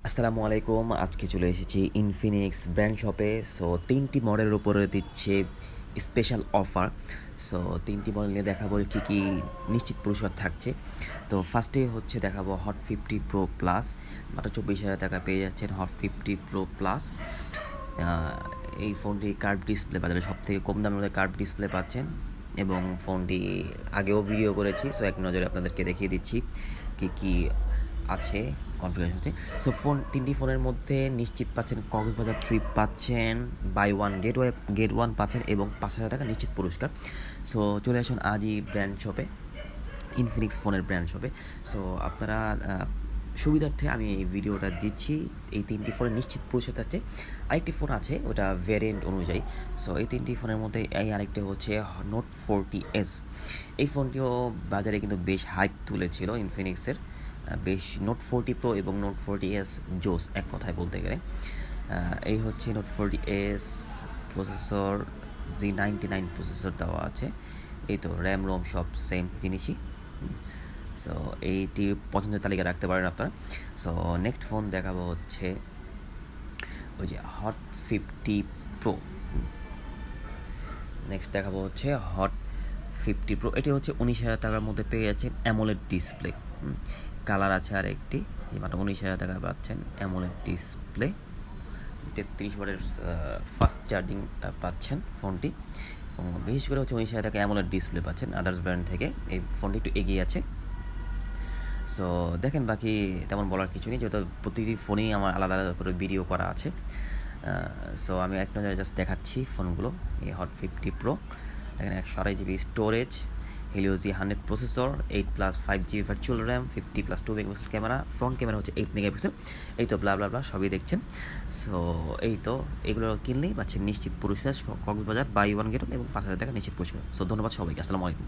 আসসালামু আলাইকুম। আজকে চলে এসেছি ইনফিনিক্স ব্র্যান্ড শপে। সো ৩টি মডেলের উপরে দিচ্ছে স্পেশাল অফার। সো ৩টি মডেল নিয়ে দেখাবো কী কী নিশ্চিত পুরস্কার থাকছে। তো ফার্স্টে হচ্ছে দেখাবো হট 50 প্রো প্লাস, মাত্র 24,000 টাকা পেয়ে যাচ্ছেন হট 50 প্রো প্লাস। এই ফোনটি কার্ভ ডিসপ্লে, বাজারে সবথেকে কম দামের মধ্যে কার্ভ ডিসপ্লে পাচ্ছেন এবং ফোনটি আগেও ভিডিও করেছি। সো এক নজরে আপনাদেরকে দেখিয়ে দিচ্ছি কী কী আছে কনফিগারেশন হচ্ছে। সো তিনটি ফোনের মধ্যে নিশ্চিত পাচ্ছেন কক্সবাজার ট্রিপ পাচ্ছেন, বাই ওয়ান গেট ওয়ান পাচ্ছেন এবং 5,000 টাকা নিশ্চিত পুরস্কার। সো চলে আসুন আজই ব্র্যান্ড শপে, ইনফিনিক্স ফোনের ব্র্যান্ড শপে। সো আপনারা সুবিধার্থে আমি এই ভিডিওটা দিচ্ছি। এই তিনটি ফোনের নিশ্চিত পুরস্কার আছে। আরেকটি ফোন আছে, ওটা ভ্যারিয়েন্ট অনুযায়ী। সো এই তিনটি ফোনের মধ্যে এই আরেকটি হচ্ছে নোট 40S। এই ফোনটিও বাজারে কিন্তু বেশ হাইপ তুলেছিল ইনফিনিক্সের। বেশ নোট 40 প্রো এবং নোট 40S জোস এক কথায় বলতে গেলে। এই হচ্ছে note 40S processor, Z99 processor দেওয়া আছে। এই তো র্যাম রোম সব সেম জিনিসই। সো এইটি পছন্দের তালিকা রাখতে পারেন আপনারা। সো নেক্সট ফোন দেখাবো হচ্ছে ওই যে হট 50 প্রো। নেক্সট দেখাবো হচ্ছে হট 50 প্রো। এটি হচ্ছে 19,000 টাকার মধ্যে পেয়ে যাচ্ছেন অ্যামোলেড ডিসপ্লে। কালার আছে আর একটি, এই মাত্র 19,000 টাকা পাচ্ছেন অ্যামোলেড ডিসপ্লে। 33 ওয়াটের ফাস্ট চার্জিং পাচ্ছেন ফোনটি এবং বিশেষ করে হচ্ছে 19,000 টাকা অ্যামোলেড ডিসপ্লে পাচ্ছেন। আদার্স ব্র্যান্ড থেকে এই ফোনটি একটু এগিয়ে আছে। সো দেখেন, বাকি তেমন বলার কিছু নেই, যেহেতু প্রতিটি ফোনেই আমার আলাদা আলাদা করে ভিডিও করা আছে। সো আমি এক নজরে জাস্ট দেখাচ্ছি ফোনগুলো। এই হট 50 প্রো দেখেন, 128 GB storage, Helio G100 processor, 8+ 5GB virtual RAM, 50+ 2 megapixel camera, front camera হচ্ছে 8 মেগাপিক্সেল। এই তো ব্লা ব্লা ব্লা সবই দেখছেন। সো এই তো এগুলো কিনলেই পাচ্ছেন নিশ্চিত পুরস্কার কক্সবাজার বাই ওয়ান গেট এবং 5,000 টাকা নিশ্চিত পুরস্কার। সো ধন্যবাদ সবাইকে। আসসালামু আলাইকুম।